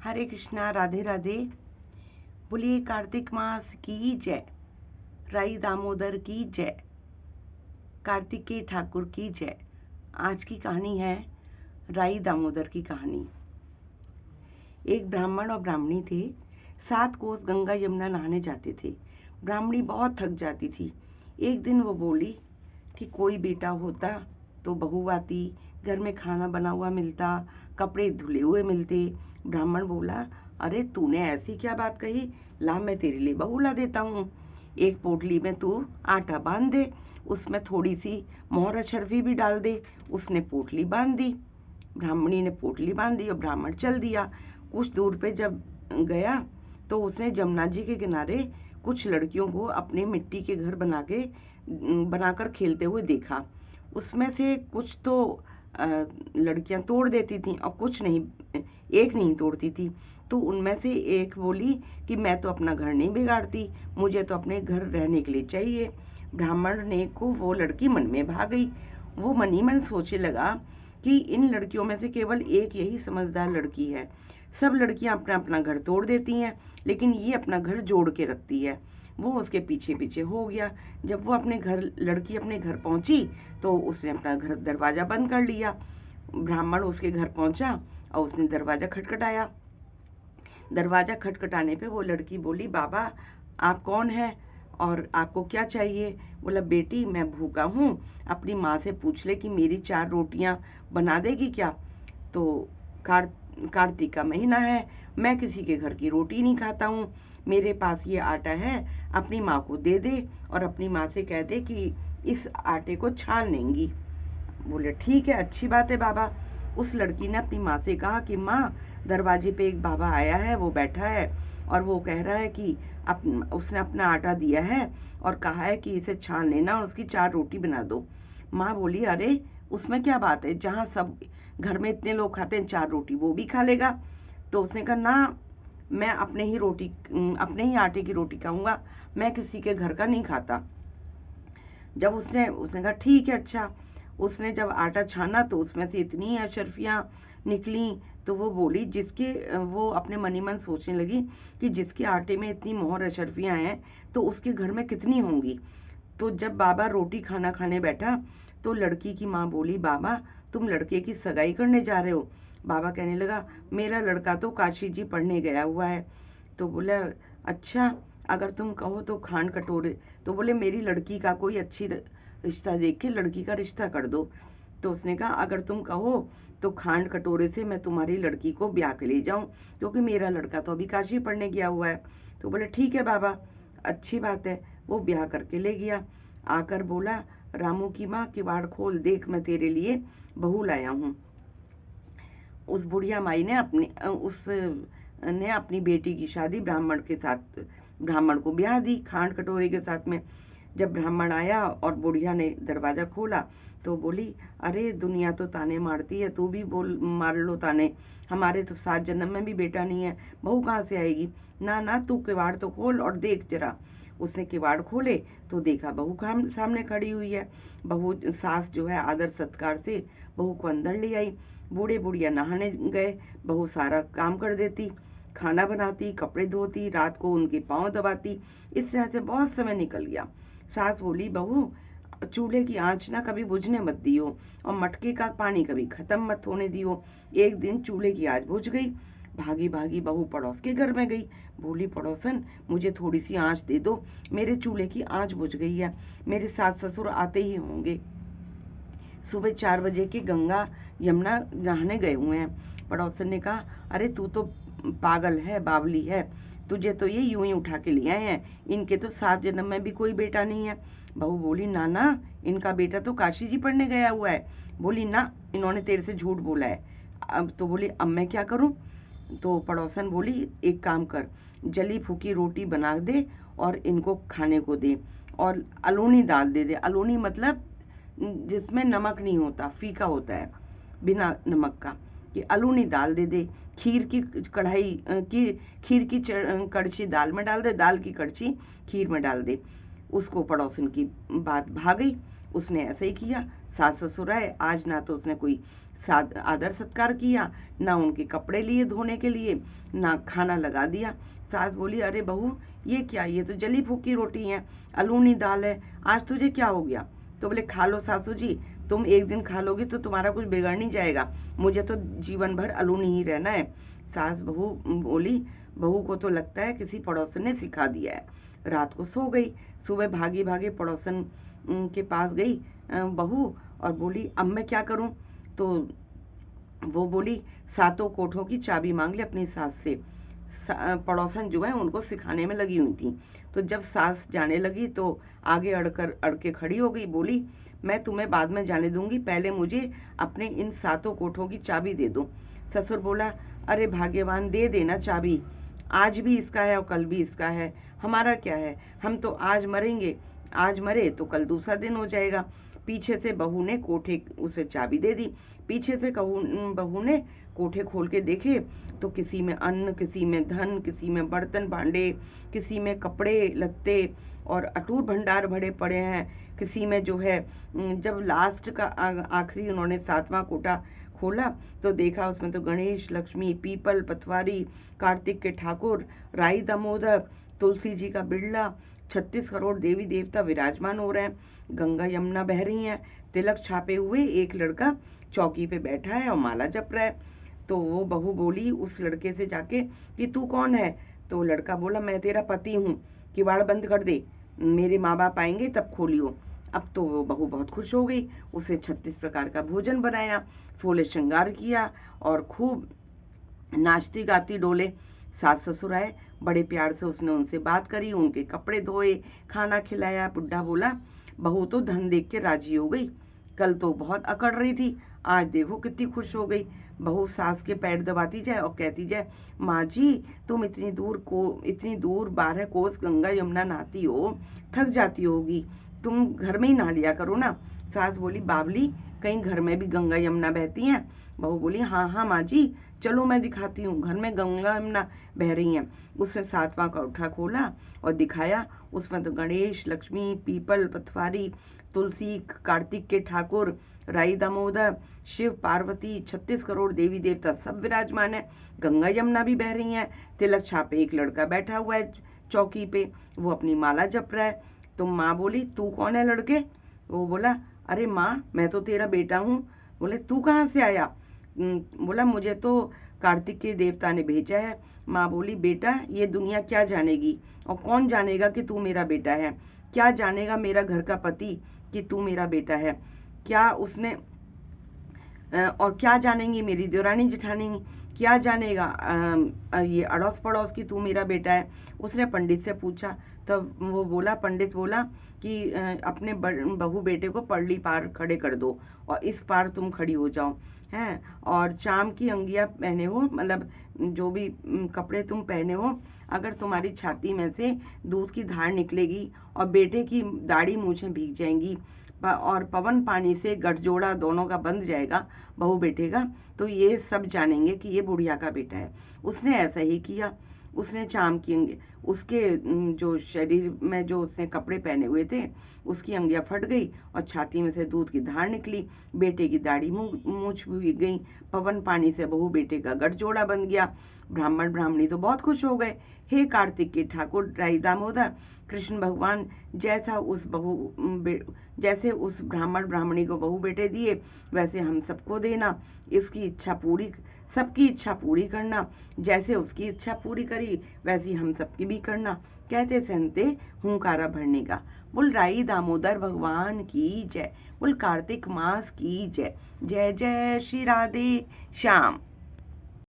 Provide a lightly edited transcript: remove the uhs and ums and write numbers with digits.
हरे कृष्णा, राधे राधे। बोलिए कार्तिक मास की जय, राई दामोदर की जय, कार्तिकेय ठाकुर की जय। आज की कहानी है राई दामोदर की कहानी। एक ब्राह्मण और ब्राह्मणी थे। 7 कोस गंगा यमुना नहाने जाते थे। ब्राह्मणी बहुत थक जाती थी। एक दिन वो बोली कि कोई बेटा होता तो बहू आती, घर में खाना बना हुआ मिलता, कपड़े धुले हुए मिलते। ब्राह्मण बोला, अरे तूने ऐसी क्या बात कही, ला मैं तेरे लिए बहू ला देता हूँ। एक पोटली में तू आटा बांध दे, उसमें थोड़ी सी मोहर अशरफी भी डाल दे। उसने पोटली बांध दी। ब्राह्मणी ने पोटली बांध दी और ब्राह्मण चल दिया। कुछ दूर पे जब गया तो उसने जमुना जी के किनारे कुछ लड़कियों को अपने मिट्टी के घर बनाकर खेलते हुए देखा। उसमें से कुछ तो लड़कियां तोड़ देती थीं और कुछ नहीं, एक नहीं तोड़ती थी। तो उनमें से एक बोली कि मैं तो अपना घर नहीं बिगाड़ती, मुझे तो अपने घर रहने के लिए चाहिए। ब्राह्मण ने को वो लड़की मन में भा गई। वो मन ही मन सोचने लगा कि इन लड़कियों में से केवल एक यही समझदार लड़की है। सब लड़कियां अपना अपना घर तोड़ देती हैं, लेकिन ये अपना घर जोड़ के रखती है। वो उसके पीछे पीछे हो गया। जब वो लड़की अपने घर पहुंची तो उसने अपना घर दरवाजा बंद कर लिया। ब्राह्मण उसके घर पहुंचा और उसने दरवाजा खटखटाया। दरवाजा खटखटाने पे वो लड़की बोली, बाबा आप कौन है और आपको क्या चाहिए? बोला, बेटी मैं भूखा हूँ, अपनी माँ से पूछ ले कि मेरी 4 रोटियां बना देगी क्या? तो कार्तिक का महीना है, मैं किसी के घर की रोटी नहीं खाता हूँ, मेरे पास ये आटा है, अपनी माँ को दे दे और अपनी माँ से कह दे कि इस आटे को छान लेंगी। बोले ठीक है, अच्छी बात है बाबा। उस लड़की ने अपनी माँ से कहा कि माँ, दरवाजे पे एक बाबा आया है, वो बैठा है और वो कह रहा है कि उसने अपना आटा दिया है और कहा है कि इसे छान लेना और उसकी 4 रोटी बना दो। माँ बोली, अरे उसमें क्या बात है, जहाँ सब घर में इतने लोग खाते हैं 4 रोटी वो भी खा लेगा। तो उसने कहा, ना मैं अपने ही आटे की रोटी खाऊंगा, मैं किसी के घर का नहीं खाता। जब उसने कहा ठीक है, अच्छा। उसने जब आटा छाना तो उसमें से इतनी अशर्फियां निकली। तो वो बोली, वो अपने मन ही मन सोचने लगी कि जिसके आटे में इतनी मोहर अशर्फियां हैं तो उसके घर में कितनी होंगी। तो जब बाबा रोटी खाना खाने बैठा तो लड़की की माँ बोली, बाबा तुम लड़के की सगाई करने जा रहे हो? बाबा कहने लगा, मेरा लड़का तो काशी जी पढ़ने गया हुआ है। तो बोला, अच्छा अगर तुम कहो तो खांड कटोरे। तो बोले, मेरी लड़की का कोई अच्छी रिश्ता देख के लड़की का रिश्ता कर दो। तो उसने कहा, अगर तुम कहो तो खांड कटोरे से मैं तुम्हारी लड़की को ब्याह के ले जाऊं, क्योंकि मेरा लड़का तो अभी काशी पढ़ने गया हुआ है। तो बोले ठीक है बाबा, अच्छी बात है। वो ब्याह करके ले गया। आकर बोला, रामू की माँ किवाड़ खोल, देख मैं तेरे लिए बहू लाया हूँ। उस बुढ़िया माई ने अपनी बेटी की शादी ब्राह्मण को ब्याह दी खांड कटोरे के साथ में। जब ब्राह्मण आया और बुढ़िया ने दरवाजा खोला तो बोली, अरे दुनिया तो ताने मारती है, तू भी बोल मार लो ताने, हमारे तो 7 जन्म में भी बेटा नहीं है, बहू कहाँ से आएगी? ना ना, तू किवाड़ तो खोल और देख जरा। उसने किवाड़ खोले तो देखा बहू सामने खड़ी हुई है। बहू सास जो है आदर सत्कार से बहू को अंदर ले आई। बूढ़े बुढ़िया नहाने गए, बहू सारा काम कर देती, खाना बनाती, कपड़े धोती, रात को उनके पांव दबाती। इस तरह से बहुत समय निकल गया। सास बोली, बहू चूल्हे की आंच ना कभी बुझने मत दियो और मटके का पानी कभी खत्म मत होने दियो। एक दिन चूल्हे की आंच बुझ गई। भागी भागी बहू पड़ोस के घर में गई। बोली, पड़ोसन मुझे थोड़ी सी आंच दे दो, मेरे चूल्हे की आंच बुझ गई है, मेरे सास ससुर आते ही होंगे, सुबह 4 बजे के गंगा यमुना नहाने गए हुए हैं। पड़ोसन ने कहा, अरे तू तो पागल है, बावली है, तुझे तो ये यूं ही उठा के ले आए हैं, इनके तो 7 जन्म में भी कोई बेटा नहीं है। बहू बोली, ना ना, इनका बेटा तो काशी जी पढ़ने गया हुआ है। बोली, ना इन्होंने तेरे से झूठ बोला है। अब तो बोली, अब मैं क्या करूं? तो पड़ोसन बोली, एक काम कर, जली फूकी रोटी बना दे और इनको खाने को दे और अलोनी दाल दे दे। अलोनी मतलब जिसमें नमक नहीं होता, फीका होता है, बिना नमक का, कि अलोनी दाल दे दे। खीर की कड़छी दाल में डाल दे, दाल की कड़छी खीर में डाल दे। उसको पड़ोसन की बात भा गई। उसने ऐसे ही किया। सास ससुर आए, आज ना तो उसने कोई आदर सत्कार किया, ना उनके कपड़े लिए धोने के लिए, ना खाना लगा दिया। सास बोली, अरे बहू ये क्या, ये तो जली फूकी रोटी है, अलूनी दाल है, आज तुझे क्या हो गया? तो बोले, खा लो सासू जी, तुम एक दिन खा लोगी तो तुम्हारा कुछ बिगड़ नहीं जाएगा, मुझे तो जीवन भर अलूनी ही रहना है। सास बहू बोली, बहू को तो लगता है किसी पड़ोसन ने सिखा दिया है। रात को सो गई। सुबह भागी भागे पड़ोसन के पास गई बहू और बोली, अब मैं क्या करूं? तो वो बोली, सातों कोठों की चाबी मांग ले अपनी सास से। पड़ोसन जो है उनको सिखाने में लगी हुई थी। तो जब सास जाने लगी तो आगे अड़के खड़ी हो गई, बोली, मैं तुम्हें बाद में जाने दूंगी, पहले मुझे अपने इन सातों कोठों की चाबी दे दो। ससुर बोला, अरे भाग्यवान, दे देना चाबी, आज भी इसका है और कल भी इसका है, हमारा क्या है, हम तो आज मरेंगे, आज मरे तो कल दूसरा दिन हो जाएगा। पीछे से बहू ने कोठे उसे चाबी दे दी। पीछे से बहू ने कोठे खोल के देखे तो किसी में अन्न, किसी में धन, किसी में बर्तन भांडे, किसी में कपड़े लत्ते और अटूट भंडार भरे पड़े हैं, किसी में जो है। जब लास्ट का आखिरी उन्होंने 7वां कोठा खोला तो देखा उसमें तो गणेश, लक्ष्मी, पीपल, पतवारी, कार्तिक के ठाकुर, राई दामोदर, तुलसी जी का बिड़ला, 36 करोड़ देवी देवता विराजमान हो रहे हैं, गंगा यमुना बह रही हैं, तिलक छापे हुए एक लड़का चौकी पे बैठा है और माला जप रहा है। तो वो बहू बोली उस लड़के से जाके कि तू कौन है? तो लड़का बोला, मैं तेरा पति हूँ, किवाड़ बंद कर दे, मेरे माँ बाप आएंगे तब खोलियो। अब तो वो बहू बहुत खुश हो गई, उसे 36 प्रकार का भोजन बनाया, 16 श्रृंगार किया और खूब नाचती गाती डोले। सास ससुर आए, बड़े प्यार से उसने उनसे बात करी, उनके कपड़े धोए, खाना खिलाया। बुढ़ा बोला, बहू तो धन देख के राजी हो गई, कल तो बहुत अकड़ रही थी, आज देखो कितनी खुश हो गई। बहू सास के पैर दबाती जाए और कहती जाए, माँ जी तुम इतनी दूर 12 कोस गंगा यमुना नहाती हो, थक जाती होगी, तुम घर में ही नहा लिया करो ना। सास बोली, बावली, कहीं घर में भी गंगा यमुना बहती हैं? बहू बोली, हाँ हाँ माँ जी, चलो मैं दिखाती हूँ, घर में गंगा यमुना बह रही हैं। उसने 7वां कोठा खोला और दिखाया, उसमें तो गणेश, लक्ष्मी, पीपल, पतवारी, तुलसी, कार्तिक के ठाकुर, राई दामोदर, शिव, पार्वती, 36 करोड़ देवी देवता सब विराजमान है, गंगा यमुना भी बह रही हैं। तिलक छापे एक लड़का बैठा हुआ है चौकी पे, वो अपनी माला जप रहा है। तो माँ बोली, तू कौन है लड़के? वो बोला, अरे माँ मैं तो तेरा बेटा हूँ। बोले, तू कहाँ से आया? बोला, मुझे तो कार्तिक के देवता ने भेजा है। माँ बोली, बेटा ये दुनिया क्या जानेगी और कौन जानेगा कि तू मेरा बेटा है? क्या जानेगा मेरा घर का पति कि तू मेरा बेटा है? क्या उसने और क्या जानेंगी मेरी देवरानी जेठानी, क्या जानेगा ये अड़ोस पड़ोस की तू मेरा बेटा है? उसने पंडित से पूछा, तब वो बोला, पंडित बोला कि अपने बहू बेटे को पड़ली पार खड़े कर दो और इस पार तुम खड़ी हो जाओ हैं, और चाम की अंगिया पहने हो, मतलब जो भी कपड़े तुम पहने हो, अगर तुम्हारी छाती में से दूध की धार निकलेगी और बेटे की दाढ़ी मूछें भीग जाएंगी और पवन पानी से गठजोड़ा दोनों का बंध जाएगा बहू बेटे का, तो ये सब जानेंगे कि ये बुढ़िया का बेटा है। उसने ऐसा ही किया। उसने चाम की उसके जो शरीर में जो उसने कपड़े पहने हुए थे उसकी अंगिया फट गई और छाती में से दूध की धार निकली, बेटे की दाढ़ी मूछ भीग गई, पवन पानी से बहू बेटे का गठजोड़ा बन गया। ब्राह्मण ब्राह्मणी तो बहुत खुश हो गए। हे कार्तिक के ठाकुर राई दामोदर, कृष्ण भगवान जैसे उस ब्राह्मण ब्राह्मणी को बहू बेटे दिए वैसे हम सबको देना, इसकी इच्छा पूरी, सबकी इच्छा पूरी करना, जैसे उसकी इच्छा पूरी करी वैसी हम सबकी भी करना। कहते सहते हुंकारा भरने का। बोल राई दामोदर भगवान की जय, बोल कार्तिक मास की जय। जय जय श्री राधे श्याम।